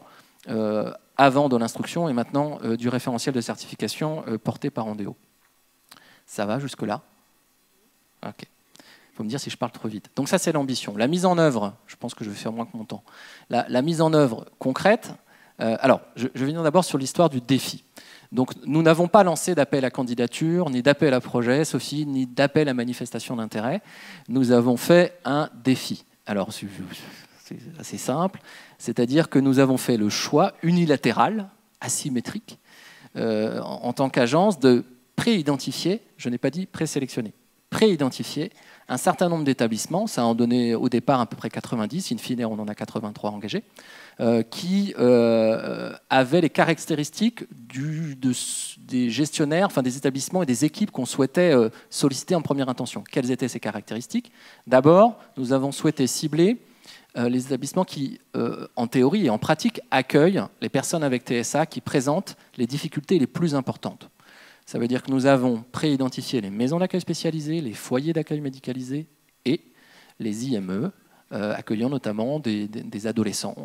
avant de l'instruction et maintenant du référentiel de certification porté par Ondeo. Ça va jusque-là? Ok. Il faut me dire si je parle trop vite. Donc ça, c'est l'ambition. La mise en œuvre, je pense que je vais faire moins que mon temps. La mise en œuvre concrète, alors, je vais venir d'abord sur l'histoire du défi. Donc, nous n'avons pas lancé d'appel à candidature, ni d'appel à projet, Sophie, ni d'appel à manifestation d'intérêt. Nous avons fait un défi. Alors, c'est assez simple, c'est-à-dire que nous avons fait le choix unilatéral, asymétrique, en tant qu'agence, de pré-identifier, je n'ai pas dit présélectionner, pré-identifier un certain nombre d'établissements, ça en donnait au départ à peu près 90, in fine on en a 83 engagés, qui avaient les caractéristiques des gestionnaires, enfin des établissements et des équipes qu'on souhaitait solliciter en première intention. Quelles étaient ces caractéristiques? D'abord, nous avons souhaité cibler les établissements qui, en théorie et en pratique, accueillent les personnes avec TSA qui présentent les difficultés les plus importantes. Ça veut dire que nous avons préidentifié les maisons d'accueil spécialisées, les foyers d'accueil médicalisés et les IME, accueillant notamment des adolescents.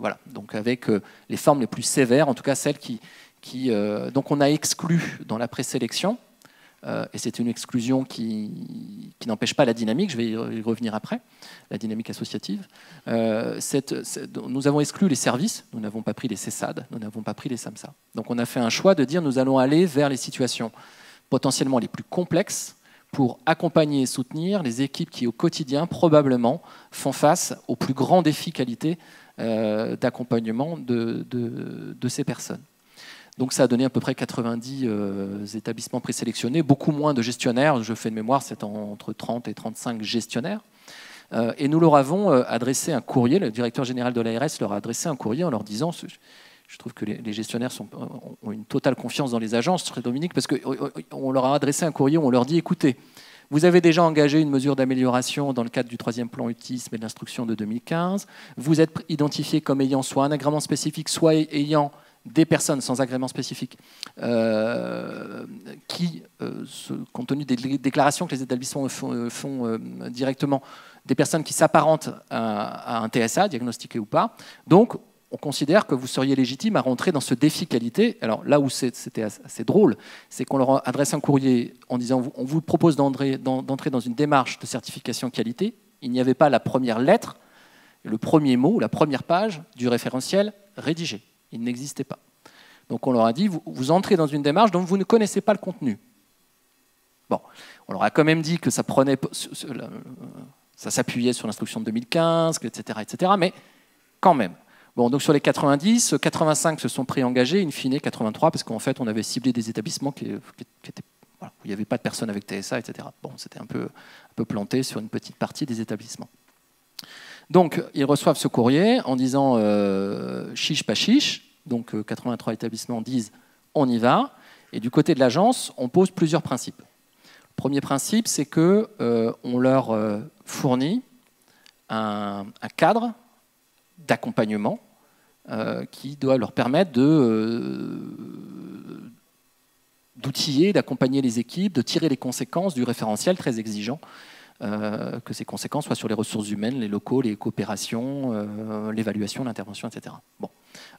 Voilà. Donc avec les formes les plus sévères, en tout cas celles qui donc on a exclu dans la présélection, et c'est une exclusion qui n'empêche pas la dynamique, je vais y revenir après, la dynamique associative. Nous avons exclu les services, nous n'avons pas pris les CESAD, nous n'avons pas pris les SAMSA. Donc on a fait un choix de dire nous allons aller vers les situations potentiellement les plus complexes pour accompagner et soutenir les équipes qui au quotidien probablement font face aux plus grands défis qualité d'accompagnement de ces personnes. Donc ça a donné à peu près 90 établissements présélectionnés, beaucoup moins de gestionnaires, je fais de mémoire, c'est entre 30 et 35 gestionnaires. Et nous leur avons adressé un courrier, le directeur général de l'ARS leur a adressé un courrier en leur disant, je trouve que les gestionnaires ont une totale confiance dans les agences, Dominique, parce qu'on leur a adressé un courrier où on leur dit, écoutez, vous avez déjà engagé une mesure d'amélioration dans le cadre du 3e plan autisme et de l'instruction de 2015, vous êtes identifié comme ayant soit un agrément spécifique, soit ayant des personnes sans agrément spécifique qui, compte tenu des déclarations que les établissements font directement, des personnes qui s'apparentent à un TSA, diagnostiqué ou pas. Donc, on considère que vous seriez légitime à rentrer dans ce défi qualité. Alors là où c'était assez drôle, c'est qu'on leur adresse un courrier en disant on vous propose d'entrer dans une démarche de certification qualité. Il n'y avait pas la première lettre, le premier mot, la première page du référentiel rédigé. Il n'existait pas. Donc on leur a dit, vous entrez dans une démarche dont vous ne connaissez pas le contenu. Bon, on leur a quand même dit que ça s'appuyait sur l'instruction de 2015, etc., etc., mais quand même. Bon, donc sur les 90, 85 se sont préengagés, in fine 83, parce qu'en fait on avait ciblé des établissements qui étaient, voilà, où il n'y avait pas de personnes avec TSA, etc. Bon, c'était un peu planté sur une petite partie des établissements. Donc, ils reçoivent ce courrier en disant chiche, pas chiche. Donc, 83 établissements disent on y va. Et du côté de l'agence, on pose plusieurs principes. Le premier principe, c'est qu'on leur fournit un cadre d'accompagnement qui doit leur permettre d'outiller, d'accompagner les équipes, de tirer les conséquences du référentiel très exigeant. Que ces conséquences soient sur les ressources humaines, les locaux, les coopérations, l'évaluation, l'intervention, etc. Bon.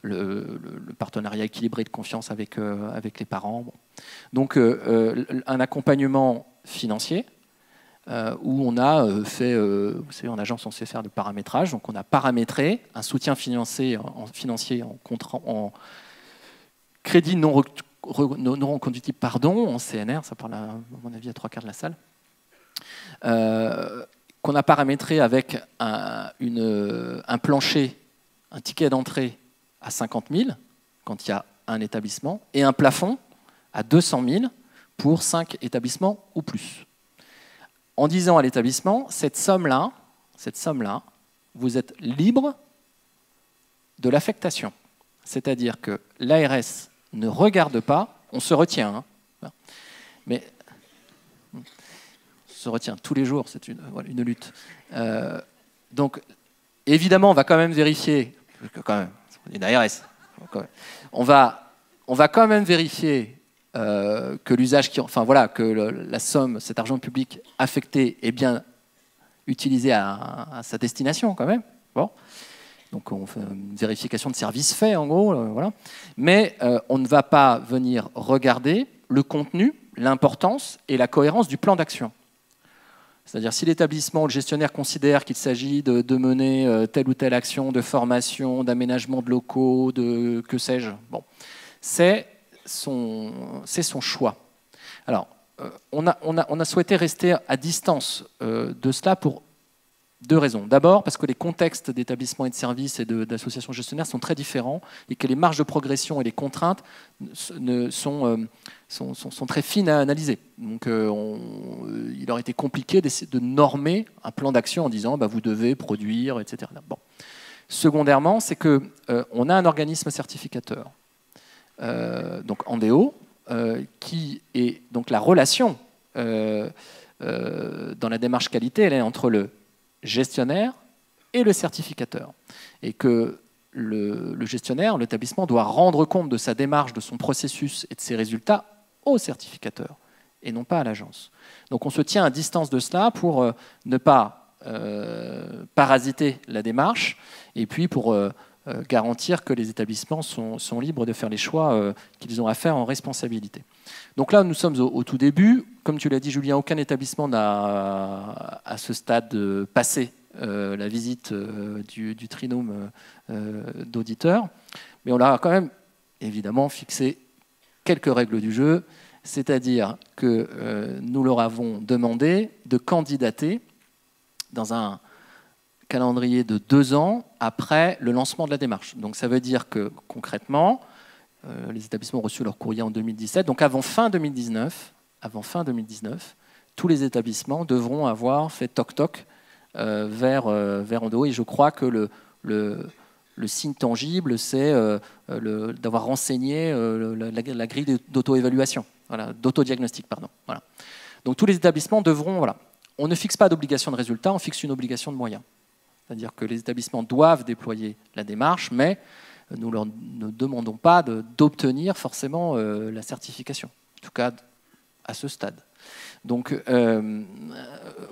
Le partenariat équilibré de confiance avec les parents. Bon. Donc un accompagnement financier où on a fait, vous savez, en agence on sait faire de paramétrage, donc on a paramétré un soutien financier en crédit non reconductible, pardon, en CNR, ça parle à mon avis à 3/4 de la salle. Qu'on a paramétré avec un plancher, un ticket d'entrée à 50 000 quand il y a un établissement et un plafond à 200 000 pour 5 établissements ou plus. En disant à l'établissement, cette somme-là, vous êtes libre de l'affectation. C'est-à-dire que l'ARS ne regarde pas, on se retient, hein, mais se retient tous les jours, c'est une lutte. Donc, évidemment, on va quand même vérifier, une ARS, on va quand même vérifier que l'usage, que la somme, cet argent public affecté est bien utilisé à sa destination quand même. Bon. Donc on fait une vérification de service fait, en gros. Voilà. Mais on ne va pas venir regarder le contenu, l'importance et la cohérence du plan d'action. C'est-à-dire si l'établissement ou le gestionnaire considère qu'il s'agit de mener telle ou telle action de formation, d'aménagement de locaux, de que sais-je, bon, c'est son choix. Alors, on a souhaité rester à distance de cela pour deux raisons. D'abord, parce que les contextes d'établissements et de services et d'associations gestionnaires sont très différents et que les marges de progression et les contraintes sont très fines à analyser. Donc, il aurait été compliqué de normer un plan d'action en disant vous devez produire, etc. Bon. Secondairement, c'est qu'on a un organisme certificateur, donc Andéo, qui est donc la relation dans la démarche qualité, elle est entre le gestionnaire et le certificateur. Et que le gestionnaire, l'établissement, doit rendre compte de sa démarche, de son processus et de ses résultats au certificateur, et non pas à l'agence. Donc on se tient à distance de cela pour ne pas parasiter la démarche, et puis pour garantir que les établissements sont libres de faire les choix qu'ils ont à faire en responsabilité. Donc là, nous sommes au tout début. Comme tu l'as dit, Julien, aucun établissement n'a à ce stade passé la visite du trinôme d'auditeurs. Mais on a quand même, évidemment, fixé quelques règles du jeu, c'est-à-dire que nous leur avons demandé de candidater dans un calendrier de 2 ans après le lancement de la démarche. Donc ça veut dire que, concrètement, les établissements ont reçu leur courrier en 2017. Donc avant fin 2019, tous les établissements devront avoir fait toc-toc vers Andéo. Et je crois que le signe tangible, c'est d'avoir renseigné la grille d'auto-évaluation, voilà, d'autodiagnostic, pardon. Voilà. Donc tous les établissements devront... Voilà. On ne fixe pas d'obligation de résultat, on fixe une obligation de moyens. C'est-à-dire que les établissements doivent déployer la démarche, mais nous ne demandons pas d'obtenir forcément la certification, en tout cas à ce stade. Donc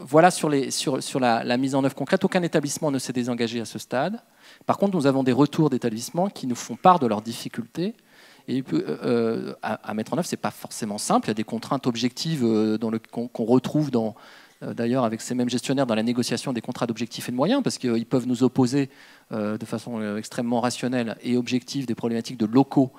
voilà sur la mise en œuvre concrète. Aucun établissement ne s'est désengagé à ce stade. Par contre, nous avons des retours d'établissements qui nous font part de leurs difficultés. Et à mettre en œuvre, ce n'est pas forcément simple. Il y a des contraintes objectives qu'on retrouve d'ailleurs avec ces mêmes gestionnaires dans la négociation des contrats d'objectifs et de moyens, parce qu'ils peuvent nous opposer de façon extrêmement rationnelle et objective des problématiques de locaux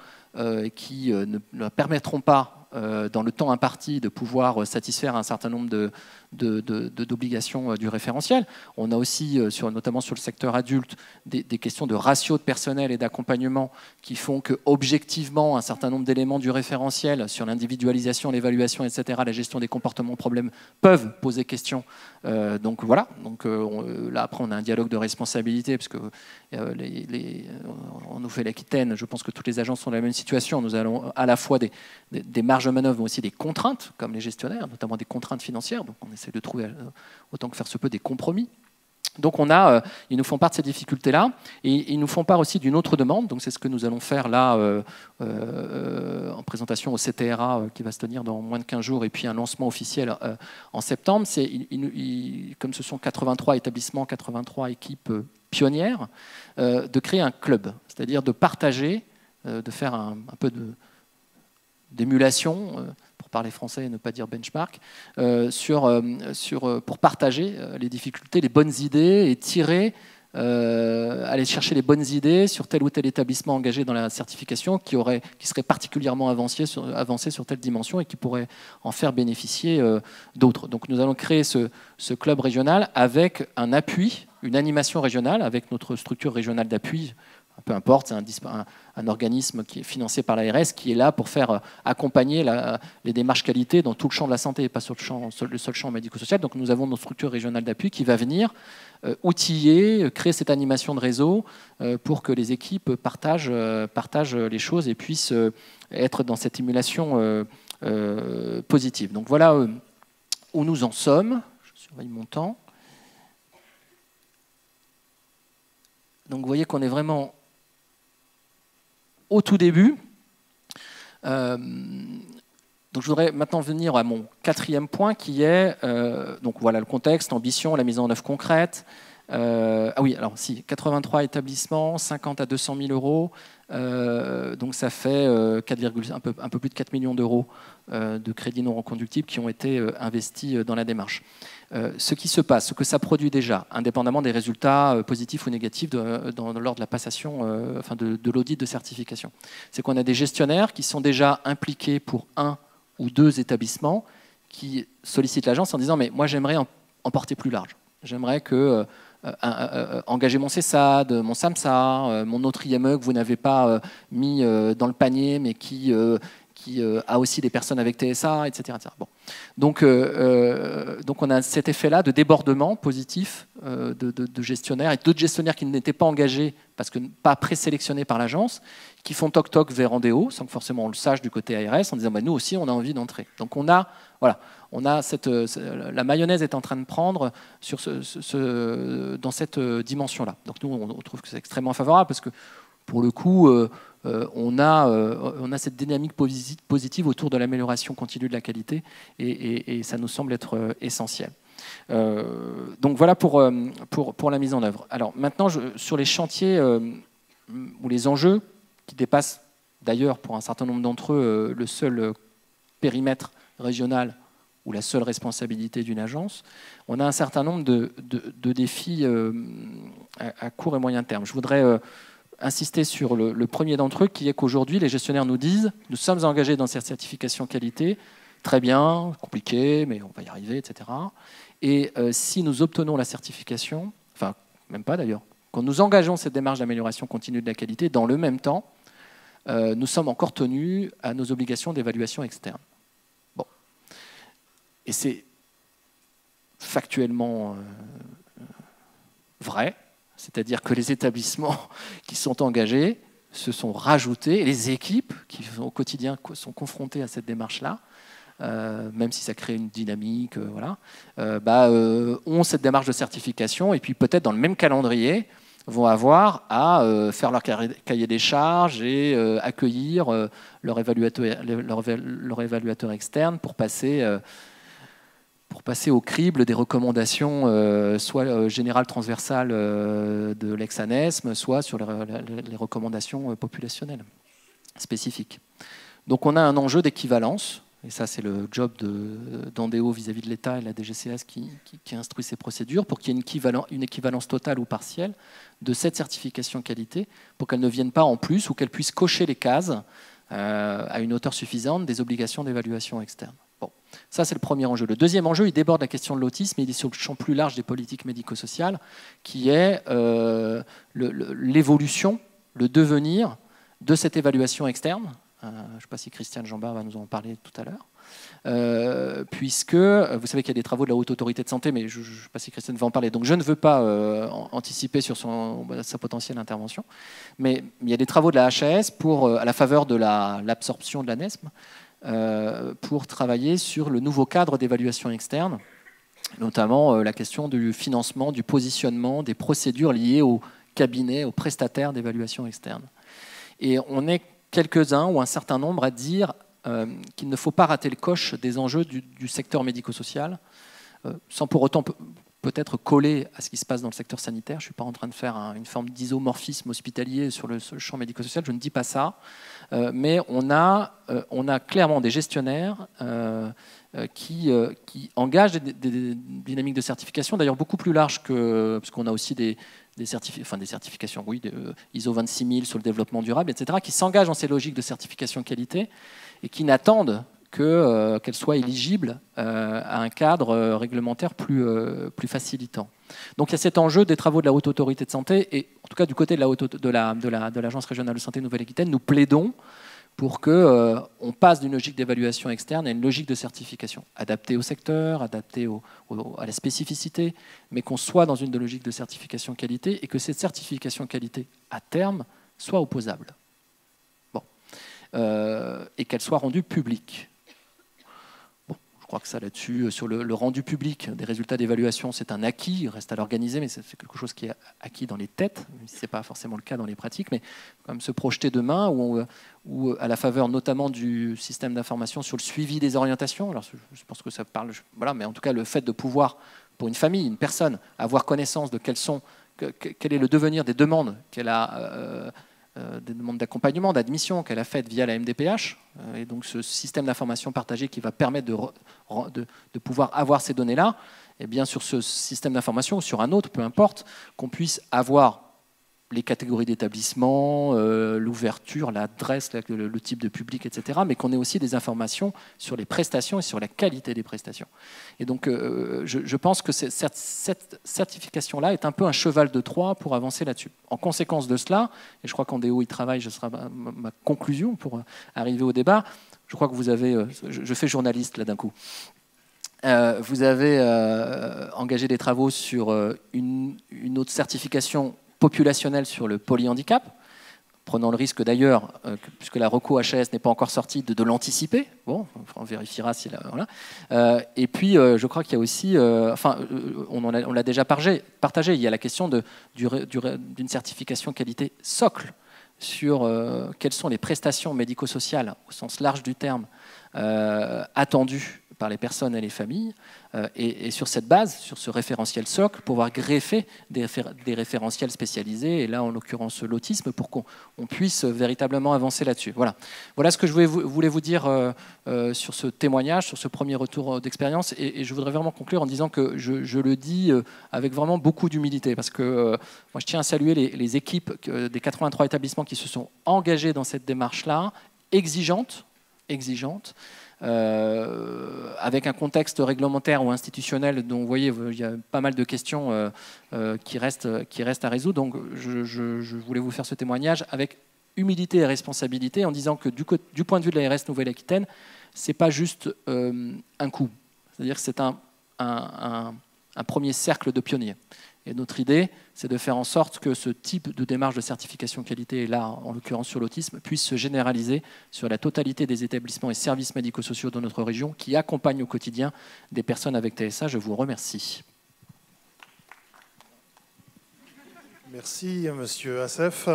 qui ne permettront pas, dans le temps imparti, de pouvoir satisfaire un certain nombre d'obligations du référentiel. On a aussi, notamment sur le secteur adulte, des questions de ratio de personnel et d'accompagnement qui font que, objectivement, un certain nombre d'éléments du référentiel sur l'individualisation, l'évaluation, etc., la gestion des comportements problèmes peuvent poser question. Donc voilà. Donc, là, après, on a un dialogue de responsabilité, parce que on nous fait l'Aquitaine. Je pense que toutes les agences sont dans la même situation. Nous allons à la fois des marges de manœuvre, mais aussi des contraintes, comme les gestionnaires, notamment des contraintes financières. Donc on essaie de trouver, autant que faire se peut, des compromis. Donc ils nous font part de ces difficultés-là, et ils nous font part aussi d'une autre demande. Donc c'est ce que nous allons faire là en présentation au CTRA qui va se tenir dans moins de 15 jours, et puis un lancement officiel en septembre. Comme ce sont 83 établissements, 83 équipes pionnières, de créer un club, c'est-à-dire de partager, de faire un peu d'émulation, pour parler français et ne pas dire benchmark, pour partager les difficultés, les bonnes idées, et aller chercher les bonnes idées sur tel ou tel établissement engagé dans la certification qui serait particulièrement avancé sur telle dimension et qui pourrait en faire bénéficier d'autres. Donc nous allons créer ce club régional avec un appui, une animation régionale avec notre structure régionale d'appui. Peu importe, c'est un organisme qui est financé par l'ARS qui est là pour faire accompagner les démarches qualité dans tout le champ de la santé et pas sur le seul champ médico-social. Donc nous avons notre structure régionale d'appui qui va venir outiller, créer cette animation de réseau pour que les équipes partagent les choses et puissent être dans cette émulation positive. Donc voilà où nous en sommes. Je surveille mon temps. Donc vous voyez qu'on est vraiment au tout début. Donc je voudrais maintenant venir à mon 4e point qui est, donc voilà le contexte, l'ambition, la mise en œuvre concrète, Ah oui, alors si, 83 établissements, 50 à 200 000 euros, donc ça fait un peu plus de 4 millions d'euros de crédits non reconductibles qui ont été investis dans la démarche. Ce qui se passe, ce que ça produit déjà, indépendamment des résultats positifs ou négatifs lors de la passation, de l'audit de certification, c'est qu'on a des gestionnaires qui sont déjà impliqués pour 1 ou 2 établissements qui sollicitent l'agence en disant « mais moi j'aimerais en porter plus large, j'aimerais que engager mon CESAD, mon SAMSA, mon autre IME que vous n'avez pas mis dans le panier, mais qui a aussi des personnes avec TSA, etc. Bon. Donc on a cet effet-là de débordement positif de gestionnaires et d'autres gestionnaires qui n'étaient pas engagés parce que pas présélectionnés par l'agence, qui font toc-toc vers Andéo, sans que forcément on le sache du côté ARS, en disant bah, nous aussi on a envie d'entrer. Donc on a la mayonnaise est en train de prendre dans cette dimension-là. Donc nous on trouve que c'est extrêmement favorable parce que pour le coup on a cette dynamique positive autour de l'amélioration continue de la qualité et ça nous semble être essentiel. Donc voilà pour la mise en œuvre. Alors maintenant sur les chantiers ou les enjeux qui dépassent d'ailleurs pour un certain nombre d'entre eux le seul périmètre régional ou la seule responsabilité d'une agence, on a un certain nombre de défis à court et moyen terme. Je voudrais insister sur le premier d'entre eux, qui est qu'aujourd'hui, les gestionnaires nous disent « nous sommes engagés dans cette certification qualité, très bien, compliqué, mais on va y arriver, etc. » Et si nous obtenons la certification, enfin, même pas d'ailleurs, quand nous engageons cette démarche d'amélioration continue de la qualité, dans le même temps, nous sommes encore tenus à nos obligations d'évaluation externe. Bon. Et c'est factuellement vrai, c'est-à-dire que les établissements qui sont engagés se sont rajoutés, et les équipes qui au quotidien sont confrontées à cette démarche-là, même si ça crée une dynamique, ont cette démarche de certification, et puis peut-être dans le même calendrier, vont avoir à faire leur cahier des charges et accueillir leur évaluateur externe pour passer au crible des recommandations soit générales transversales de l'ex-ANESM, soit sur les recommandations populationnelles spécifiques. Donc on a un enjeu d'équivalence, et ça c'est le job d'Andéo vis-à-vis de l'État et de la DGCS qui instruit ces procédures, pour qu'il y ait une équivalence totale ou partielle de cette certification qualité, pour qu'elle ne vienne pas en plus ou qu'elle puisse cocher les cases à une hauteur suffisante des obligations d'évaluation externe. Bon, ça c'est le premier enjeu. Le deuxième enjeu, il déborde la question de l'autisme, il est sur le champ plus large des politiques médico-sociales, qui est l'évolution, le devenir de cette évaluation externe. Je ne sais pas si Christiane Jambard va nous en parler tout à l'heure. Puisque vous savez qu'il y a des travaux de la Haute Autorité de Santé, mais je ne sais pas si Christiane va en parler, donc je ne veux pas anticiper sur sa potentielle intervention, mais il y a des travaux de la HAS à la faveur de l'absorption de l'ANESM, pour travailler sur le nouveau cadre d'évaluation externe, notamment la question du financement, du positionnement, des procédures liées aux cabinets, aux prestataires d'évaluation externe. Et on est quelques-uns ou un certain nombre à dire qu'il ne faut pas rater le coche des enjeux du secteur médico-social, sans pour autant peut-être coller à ce qui se passe dans le secteur sanitaire. Je ne suis pas en train de faire une forme d'isomorphisme hospitalier sur le champ médico-social, je ne dis pas ça, mais on a clairement des gestionnaires qui engagent des dynamiques de certification, d'ailleurs beaucoup plus larges parce qu'on a aussi des certifications, oui, ISO 26000 sur le développement durable, etc., qui s'engagent dans ces logiques de certification qualité et qui n'attendent qu'elles soient éligibles à un cadre réglementaire plus facilitant. Donc il y a cet enjeu des travaux de la Haute Autorité de Santé, et en tout cas du côté de l'Agence régionale de santé Nouvelle-Aquitaine, nous plaidons pour qu'on passe d'une logique d'évaluation externe à une logique de certification, adaptée au secteur, adaptée à la spécificité, mais qu'on soit dans une logique de certification qualité et que cette certification qualité, à terme, soit opposable. Bon. Et qu'elle soit rendue publique. Bon, je crois que ça là-dessus, sur le rendu public des résultats d'évaluation, c'est un acquis, il reste à l'organiser, mais c'est quelque chose qui est acquis dans les têtes, même si ce n'est pas forcément le cas dans les pratiques, mais quand même se projeter demain, ou à la faveur notamment du système d'information sur le suivi des orientations. Alors je pense que ça parle, voilà, mais en tout cas le fait de pouvoir pour une famille, une personne, avoir connaissance de quel est le devenir des demandes qu'elle a, des demandes d'accompagnement, d'admission qu'elle a faites via la MDPH, et donc ce système d'information partagée qui va permettre de pouvoir avoir ces données-là, et bien sur ce système d'information ou sur un autre, peu importe, qu'on puisse avoir les catégories d'établissement, l'ouverture, l'adresse, le type de public, etc., mais qu'on ait aussi des informations sur les prestations et sur la qualité des prestations. Et donc, je pense que cette certification-là est un peu un cheval de Troie pour avancer là-dessus. En conséquence de cela, et je crois qu'Andéo y travaille, ce sera ma conclusion pour arriver au débat, je crois que vous avez... je fais journaliste là d'un coup. Vous avez engagé des travaux sur une autre certification populationnelle sur le polyhandicap, prenant le risque d'ailleurs, puisque la reco HAS n'est pas encore sortie, de l'anticiper. Bon, on vérifiera si... Voilà. Et puis, je crois qu'il y a aussi... on l'a déjà partagé. Il y a la question d'une certification qualité socle sur quelles sont les prestations médico-sociales, au sens large du terme, attendues par les personnes et les familles, et sur cette base, sur ce référentiel socle, pouvoir greffer des référentiels spécialisés, et là en l'occurrence l'autisme, pour qu'on puisse véritablement avancer là-dessus. Voilà ce que je voulais vous dire sur ce témoignage, sur ce premier retour d'expérience, et je voudrais vraiment conclure en disant que je le dis avec vraiment beaucoup d'humilité, parce que moi je tiens à saluer les équipes des 83 établissements qui se sont engagés dans cette démarche-là, exigeante, avec un contexte réglementaire ou institutionnel dont vous voyez il y a pas mal de questions qui restent à résoudre. Donc je voulais vous faire ce témoignage avec humilité et responsabilité en disant que du point de vue de l'ARS Nouvelle-Aquitaine, c'est pas juste un coup. C'est-à-dire que c'est un premier cercle de pionniers. Et notre idée, c'est de faire en sorte que ce type de démarche de certification qualité, et là, en l'occurrence sur l'autisme, puisse se généraliser sur la totalité des établissements et services médico-sociaux de notre région qui accompagnent au quotidien des personnes avec TSA. Je vous remercie. Merci, Monsieur Assef.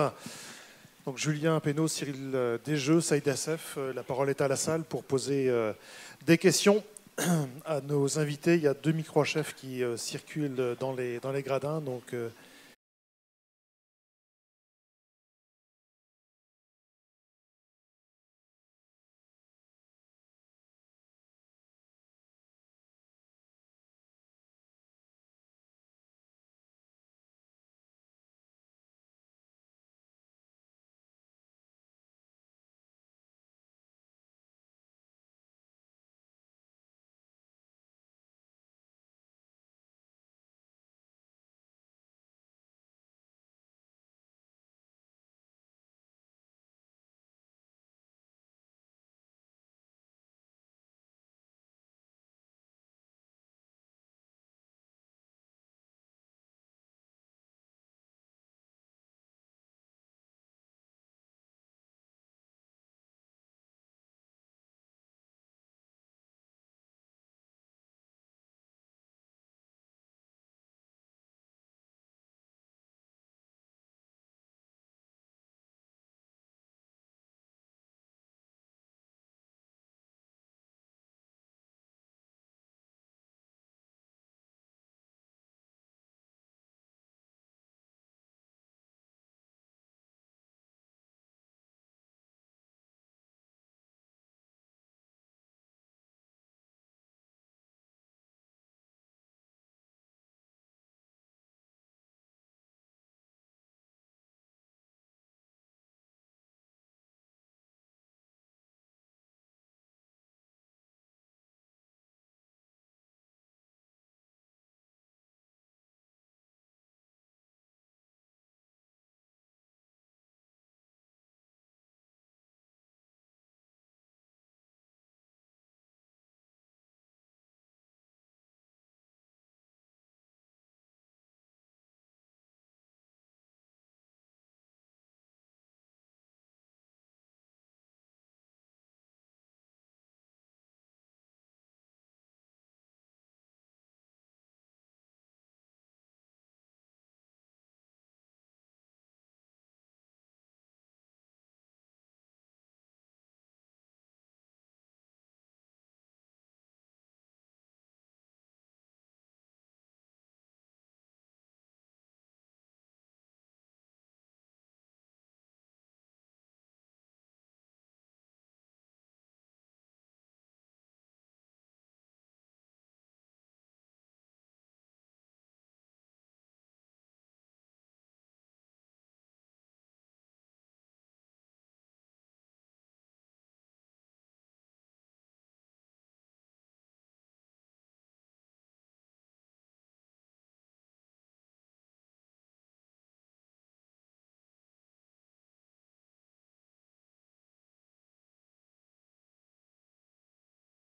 Donc, Julien Pénaud, Cyril Desjeux, Saïd Assef, la parole est à la salle pour poser des questions à nos invités. Il y a 2 micro-chefs qui circulent dans les gradins, donc